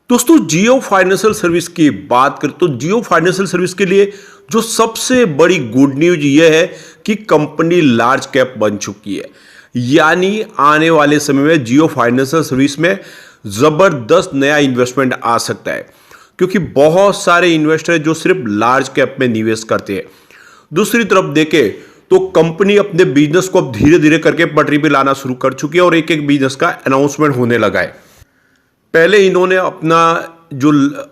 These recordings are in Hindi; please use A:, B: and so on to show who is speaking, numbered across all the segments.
A: दोस्तों जियो फाइनेंशियल सर्विस की बात करें तो जियो फाइनेंशियल सर्विस के लिए जो सबसे बड़ी गुड न्यूज ये है कि कंपनी लार्ज कैप बन चुकी है। यानी आने वाले समय में जियो फाइनेंशियल सर्विस में जबरदस्त नया इन्वेस्टमेंट आ सकता है, क्योंकि बहुत सारे इन्वेस्टर हैं जो सिर्फ लार्ज कैप में निवेश करते हैं। दूसरी तरफ देखें तो कंपनी अपने बिजनेस को अब धीरे धीरे करके पटरी पे लाना शुरू कर चुकी है और एक एक बिजनेस का अनाउंसमेंट होने लगा है। पहले इन्होंने अपना जो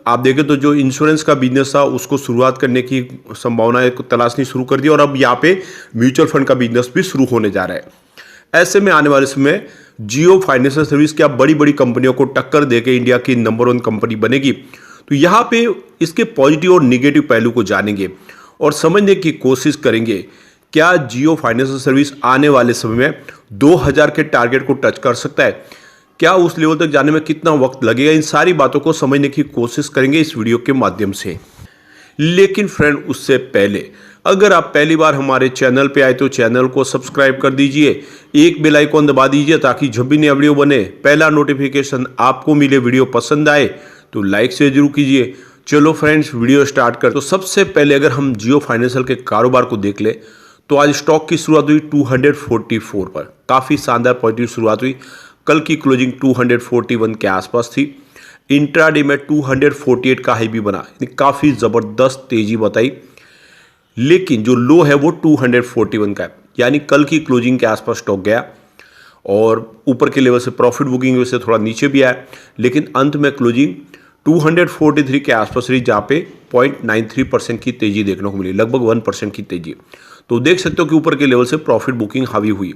A: आप देखें तो जो इंश्योरेंस का बिजनेस था उसको शुरुआत करने की संभावनाएं को तलाशनी शुरू कर दी और अब यहाँ पे म्यूचुअल फंड का बिजनेस भी शुरू होने जा रहा है। ऐसे में आने वाले समय जियो फाइनेंशियल सर्विस क्या बड़ी बड़ी कंपनियों को टक्कर देके इंडिया की नंबर 1 कंपनी बनेगी। तो यहाँ पे इसके पॉजिटिव और निगेटिव पहलू को जानेंगे और समझने की कोशिश करेंगे क्या जियो फाइनेंशियल सर्विस आने वाले समय में 2000 के टारगेट को टच कर सकता है, क्या उस लेवल तक जाने में कितना वक्त लगेगा। इन सारी बातों को समझने की कोशिश करेंगे इस वीडियो के माध्यम से। लेकिन फ्रेंड उससे पहले अगर आप पहली बार हमारे चैनल पे आए तो चैनल को सब्सक्राइब कर दीजिए, एक बेल आइकॉन दबा दीजिए ताकि जब भी नया वीडियो बने पहला नोटिफिकेशन आपको मिले। वीडियो पसंद आए तो लाइक से जरूर कीजिए। चलो फ्रेंड्स वीडियो स्टार्ट कर। तो सबसे पहले अगर हम जियो फाइनेंशियल के कारोबार को देख ले तो आज स्टॉक की शुरुआत हुई 244 पर, काफ़ी शानदार पॉजिटिव शुरुआत हुई। कल की क्लोजिंग 241 के आसपास थी। इंट्राडे में 248 का हाई भी बना, काफ़ी ज़बरदस्त तेजी बताई। लेकिन जो लो है वो 241 का है, यानी कल की क्लोजिंग के आसपास स्टॉक गया और ऊपर के लेवल से प्रॉफिट बुकिंग से थोड़ा नीचे भी आया, लेकिन अंत में क्लोजिंग 243 के आसपास रही, जहाँ पे 0.93% की तेजी देखने को मिली, लगभग 1% की तेजी। तो देख सकते हो कि ऊपर के लेवल से प्रॉफिट बुकिंग हावी हुई।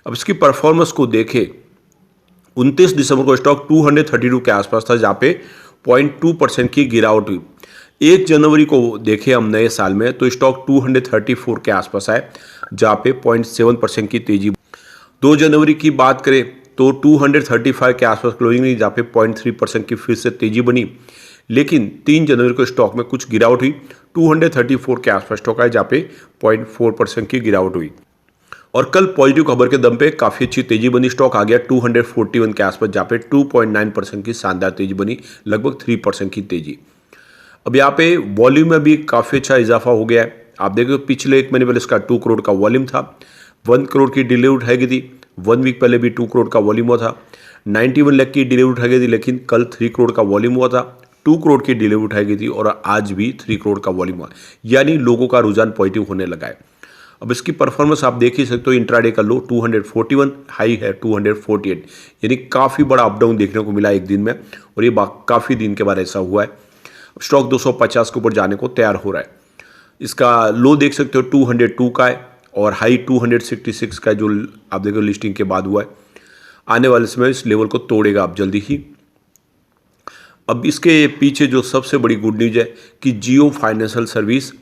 A: अब इसकी परफॉर्मेंस को देखें, 29 दिसंबर को स्टॉक 232 के आसपास था, जहाँ पे 0.2% की गिरावट हुई। 1 जनवरी को देखें हम नए साल में तो स्टॉक 234 के आसपास आए, जहाँ पे 0.7% की तेजी। 2 जनवरी की बात करें तो 235 के आसपास क्लोजिंग हुई, जहाँ पे 0.3% की फिर से तेजी बनी। लेकिन 3 जनवरी को स्टॉक में कुछ गिरावट हुई, 234 के आसपास स्टॉक आया, जहाँ पे 0.4% की गिरावट हुई। और कल पॉजिटिव खबर के दम पे काफ़ी अच्छी तेजी बनी, स्टॉक आ गया 241 के आसपास, जहाँ पे 2.9% की शानदार तेजी बनी, लगभग 3% की तेजी। अब यहाँ पे वॉल्यूम में भी काफ़ी अच्छा इजाफा हो गया है। आप देखो पिछले 1 महीने पहले इसका 2 करोड़ का वॉल्यूम था, 1 करोड़ की डिलीवरी उठाई गई थी। 1 वीक पहले भी 2 करोड़ का वॉल्यूम हुआ था। 91 लाख की डिलीवरी उठाई गई थी, लेकिन कल 3 करोड़ का वॉल्यूम हुआ था। 2 करोड़ की डिलीवरी उठाई गई थी और आज भी 3 करोड़ का वॉल्यूम हुआ, यानी लोगों का रुझान पॉजिटिव होने लगा है। अब इसकी परफॉर्मेंस आप देख ही सकते हो, इंट्राडे का लो 241, हाई है 248, यानी काफ़ी बड़ा अप डाउन देखने को मिला एक दिन में, और ये काफ़ी दिन के बाद ऐसा हुआ है। स्टॉक 250 के ऊपर जाने को तैयार हो रहा है। इसका लो देख सकते हो 202 का है और हाई 266 का है, जो आप देखो लिस्टिंग के बाद हुआ है। आने वाले समय इस लेवल को तोड़ेगा आप जल्दी ही। अब इसके पीछे जो सबसे बड़ी गुड न्यूज है कि जियो फाइनेंशियल सर्विस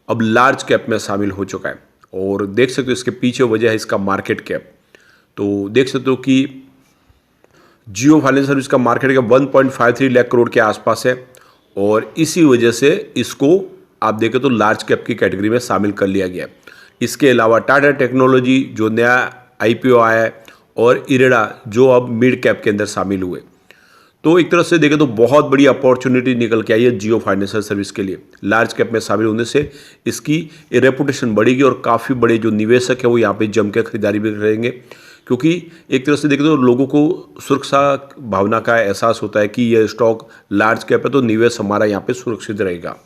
A: अब लार्ज कैप में शामिल हो चुका है, और देख सकते हो इसके पीछे वजह है इसका मार्केट कैप। तो देख सकते हो कि जियो फाइनेंशियल सर्विस का मार्केट कैप 1.53 लाख करोड़ के आसपास है, और इसी वजह से इसको आप देखें तो लार्ज कैप की कैटेगरी में शामिल कर लिया गया है। इसके अलावा टाटा टेक्नोलॉजी जो नया IPO आया है, और इरेडा जो अब मिड कैप के अंदर शामिल हुए। तो एक तरह से देखें तो बहुत बड़ी अपॉर्चुनिटी निकल के आई है जियो फाइनेंशियल सर्विस के लिए। लार्ज कैप में शामिल होने से इसकी रेपुटेशन बढ़ेगी और काफ़ी बड़े जो निवेशक है वो यहाँ पे जम के खरीदारी भी करेंगे, क्योंकि एक तरह से देखें तो लोगों को सुरक्षा भावना का एहसास होता है कि यह स्टॉक लार्ज कैप है तो निवेश हमारा यहाँ पे सुरक्षित रहेगा।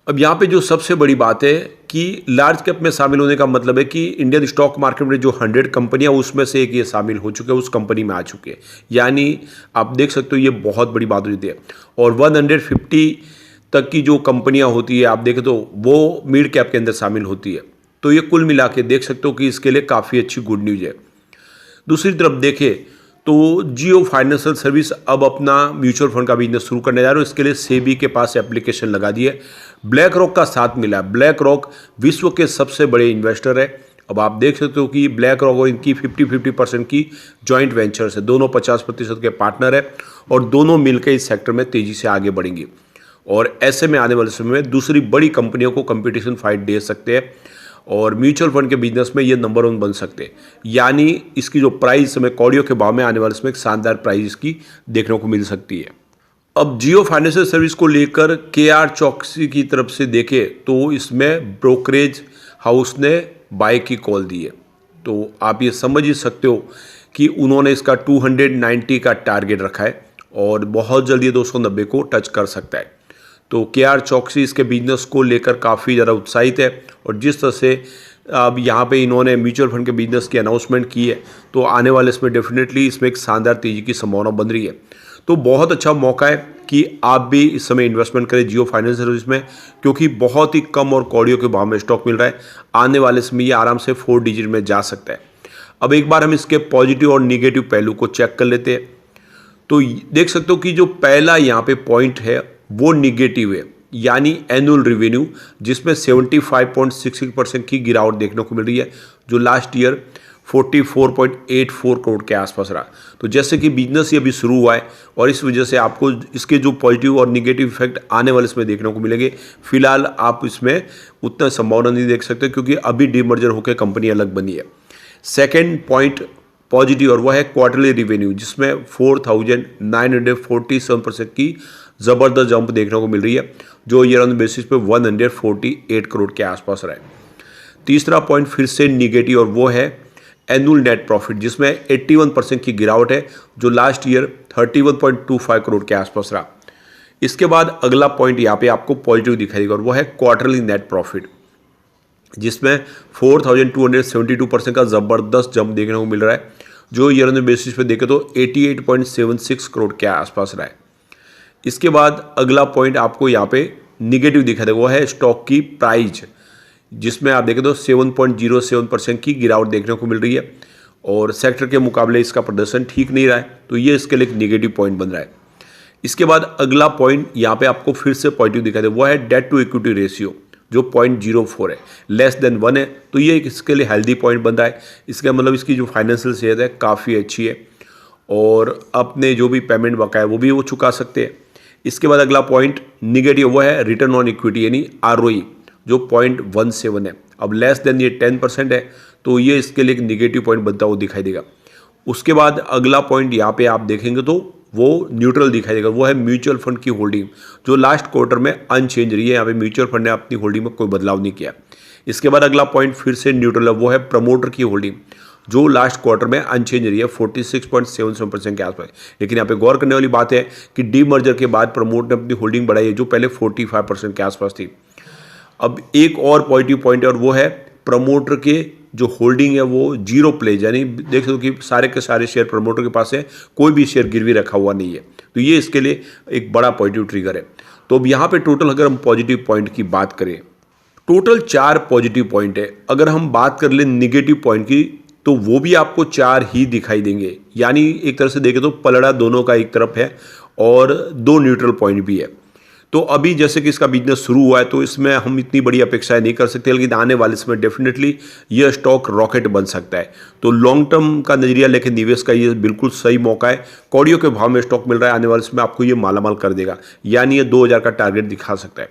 A: अब यहाँ पे जो सबसे बड़ी बात है कि लार्ज कैप में शामिल होने का मतलब है कि इंडियन स्टॉक मार्केट में जो 100 कंपनियां उसमें से एक ये शामिल हो चुके हैं, उस कंपनी में आ चुके हैं। यानी आप देख सकते हो ये बहुत बड़ी बात होती है। और 150 तक की जो कंपनियां होती है आप देखें तो वो मिड कैप के अंदर शामिल होती है। तो ये कुल मिला के देख सकते हो कि इसके लिए काफ़ी अच्छी गुड न्यूज़ है। दूसरी तरफ देखें तो जियो फाइनेंशियल सर्विस अब अपना म्यूचुअल फंड का बिजनेस शुरू करने जा रहे हो। इसके लिए सेबी के पास एप्लीकेशन लगा दी है। ब्लैक रॉक का साथ मिला है। ब्लैक रॉक विश्व के सबसे बड़े इन्वेस्टर है। अब आप देख सकते हो कि ब्लैक रॉक और इनकी 50-50% की जॉइंट वेंचर्स है, दोनों 50% के पार्टनर है और दोनों मिलकर इस सेक्टर में तेजी से आगे बढ़ेंगे। और ऐसे में आने वाले समय में दूसरी बड़ी कंपनियों को कंपटीशन फाइट दे सकते हैं और म्यूचुअल फंड के बिजनेस में ये नंबर 1 बन सकते हैं। यानी इसकी जो प्राइस समय कौड़ियों के भाव में आने वाले समय एक शानदार प्राइस इसकी देखने को मिल सकती है। अब जियो फाइनेंशियल सर्विस को लेकर केआर चौकसी की तरफ से देखें तो इसमें ब्रोकरेज हाउस ने बाय की कॉल दी है। तो आप ये समझ ही सकते हो कि उन्होंने इसका 290 का टारगेट रखा है और बहुत जल्दी 290 को टच कर सकता है। तो केआर चौकसी इसके बिजनेस को लेकर काफ़ी ज़्यादा उत्साहित है और जिस तरह से अब यहाँ पे इन्होंने म्यूचुअल फंड के बिजनेस की अनाउंसमेंट की है तो आने वाले इसमें डेफिनेटली इसमें एक शानदार तेजी की संभावना बन रही है। तो बहुत अच्छा मौका है कि आप भी इस समय इन्वेस्टमेंट करें जियो फाइनेंस सर्विस में, क्योंकि बहुत ही कम और कौड़ियों के भाव में स्टॉक मिल रहा है। आने वाले समय ये आराम से 4 डिजिट में जा सकता है। अब एक बार हम इसके पॉजिटिव और निगेटिव पहलू को चेक कर लेते हैं। तो देख सकते हो कि जो पहला यहाँ पे पॉइंट है वो निगेटिव है, यानी एनुअल रेवेन्यू, जिसमें 75.66% की गिरावट देखने को मिल रही है, जो लास्ट ईयर 44.84 करोड़ के आसपास रहा। तो जैसे कि बिजनेस ये अभी शुरू हुआ है और इस वजह से आपको इसके जो पॉजिटिव और निगेटिव इफेक्ट आने वाले इसमें देखने को मिलेंगे। फिलहाल आप इसमें उतना संभावना नहीं देख सकते क्योंकि अभी डीमर्जर होकर कंपनी अलग बनी है। सेकेंड पॉइंट पॉजिटिव और वह है क्वार्टरली रिवेन्यू, जिसमें 4,947% की ज़बरदस्त जंप देखने को मिल रही है, जो ईयर ऑन बेसिस पे 148 करोड़ के आसपास रहा है। तीसरा पॉइंट फिर से निगेटिव और वो है एनुअल नेट प्रॉफिट, जिसमें 81% की गिरावट है, जो लास्ट ईयर 31.25 करोड़ के आसपास रहा। इसके बाद अगला पॉइंट यहाँ पे आपको पॉजिटिव दिखाई देगा और वो है क्वार्टरली नेट प्रॉफिट, जिसमें 4,272% का ज़बरदस्त जंप देखने को मिल रहा है, जो ईयर ऑन बेसिस पे देखें तो 88.76 करोड़ के आसपास रहा है। इसके बाद अगला पॉइंट आपको यहाँ पे निगेटिव दिखाई देगा, वो है स्टॉक की प्राइस, जिसमें आप देखें तो 7.07% की गिरावट देखने को मिल रही है और सेक्टर के मुकाबले इसका प्रदर्शन ठीक नहीं रहा है, तो ये इसके लिए एक निगेटिव पॉइंट बन रहा है। इसके बाद अगला पॉइंट यहाँ पे आपको फिर से पॉजिटिव दिखाई दे, वो है डेट टू इक्विटी रेशियो, जो 0.04 है, लेस देन 1 है, तो ये इसके लिए हेल्दी पॉइंट बन रहा है। इसका मतलब इसकी जो फाइनेंशियल सेहत है काफ़ी अच्छी है और अपने जो भी पेमेंट बकाया वो भी वो चुका सकते हैं। इसके बाद अगला पॉइंट निगेटिव वो है रिटर्न ऑन इक्विटी यानी ROE, जो 0.17 है। अब लेस देन ये 10% है, तो ये इसके लिए एक निगेटिव पॉइंट बनता हुआ दिखाई देगा। उसके बाद अगला पॉइंट यहाँ पे आप देखेंगे तो वो न्यूट्रल दिखाई देगा, वो है म्यूचुअल फंड की होल्डिंग, जो लास्ट क्वार्टर में अनचेंज रही है। यहाँ पे म्यूचुअल फंड ने अपनी होल्डिंग में कोई बदलाव नहीं किया। इसके बाद अगला पॉइंट फिर से न्यूट्रल है, वो है प्रमोटर की होल्डिंग, जो लास्ट क्वार्टर में अनचेंज रही है 46.77% के आसपास। लेकिन यहाँ पे गौर करने वाली बात है कि डीमर्जर के बाद प्रमोटर ने अपनी होल्डिंग बढ़ाई है, जो पहले 45% के आसपास थी। अब एक और पॉजिटिव पॉइंट है और वो है प्रमोटर के जो होल्डिंग है वो जीरो प्लेज, यानी देख सकते हो कि सारे के सारे शेयर प्रमोटर के पास है, कोई भी शेयर गिरवी रखा हुआ नहीं है। तो ये इसके लिए एक बड़ा पॉजिटिव ट्रिगर है। तो अब यहाँ पे टोटल अगर हम पॉजिटिव पॉइंट की बात करें, टोटल 4 पॉजिटिव पॉइंट है। अगर हम बात कर लें निगेटिव पॉइंट की, तो वो भी आपको 4 ही दिखाई देंगे, यानी एक तरह से देखें तो पलड़ा दोनों का एक तरफ है और 2 न्यूट्रल पॉइंट भी है। तो अभी जैसे कि इसका बिजनेस शुरू हुआ है तो इसमें हम इतनी बड़ी अपेक्षाएं नहीं कर सकते, लेकिन आने वाले इसमें डेफिनेटली यह स्टॉक रॉकेट बन सकता है। तो लॉन्ग टर्म का नजरिया लेके निवेश का ये बिल्कुल सही मौका है। कौड़ियों के भाव में स्टॉक मिल रहा है, आने वाले इसमें आपको ये मालामाल कर देगा, यानी ये 2000 का टारगेट दिखा सकता है।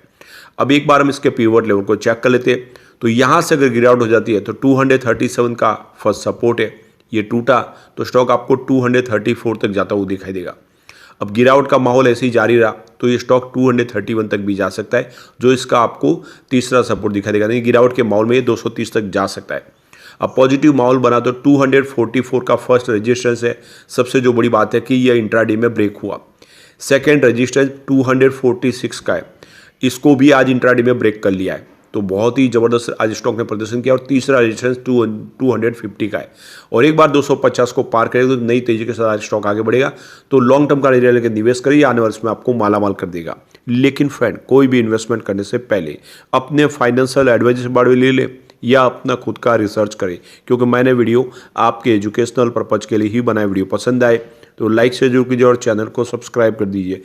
A: अब एक बार हम इसके पिवट लेवल को चेक कर लेते हैं। तो यहाँ से अगर गिरावट हो जाती है तो 237 का फर्स्ट सपोर्ट है, ये टूटा तो स्टॉक आपको 234 तक जाता हुआ दिखाई देगा। अब गिरावट का माहौल ऐसे ही जारी रहा तो ये स्टॉक 231 तक भी जा सकता है, जो इसका आपको तीसरा सपोर्ट दिखाई देगा। नहीं, गिरावट के माहौल में ये 230 तक जा सकता है। अब पॉजिटिव माहौल बना तो 244 का फर्स्ट रेजिस्टेंस है। सबसे जो बड़ी बात है कि यह इंट्राडे में ब्रेक हुआ। सेकेंड रेजिस्टेंस 246 का है, इसको भी आज इंट्राडे में ब्रेक कर लिया है, तो बहुत ही ज़बरदस्त आज स्टॉक ने प्रदर्शन किया। और तीसरा रेजिस्टेंस 250 का है, और एक बार 250 को पार करेगा तो नई तेजी के साथ आज स्टॉक आगे बढ़ेगा। तो लॉन्ग टर्म का एरिया लेकर निवेश करिए, आने वाले इसमें आपको मालामाल कर देगा। लेकिन फ्रेंड, कोई भी इन्वेस्टमेंट करने से पहले अपने फाइनेंशियल एडवाइजर से बारे ले ले या अपना खुद का रिसर्च करें, क्योंकि मैंने वीडियो आपके एजुकेशनल पर्पज के लिए ही बनाए। वीडियो पसंद आए तो लाइक से जरूर कीजिए और चैनल को सब्सक्राइब कर दीजिए।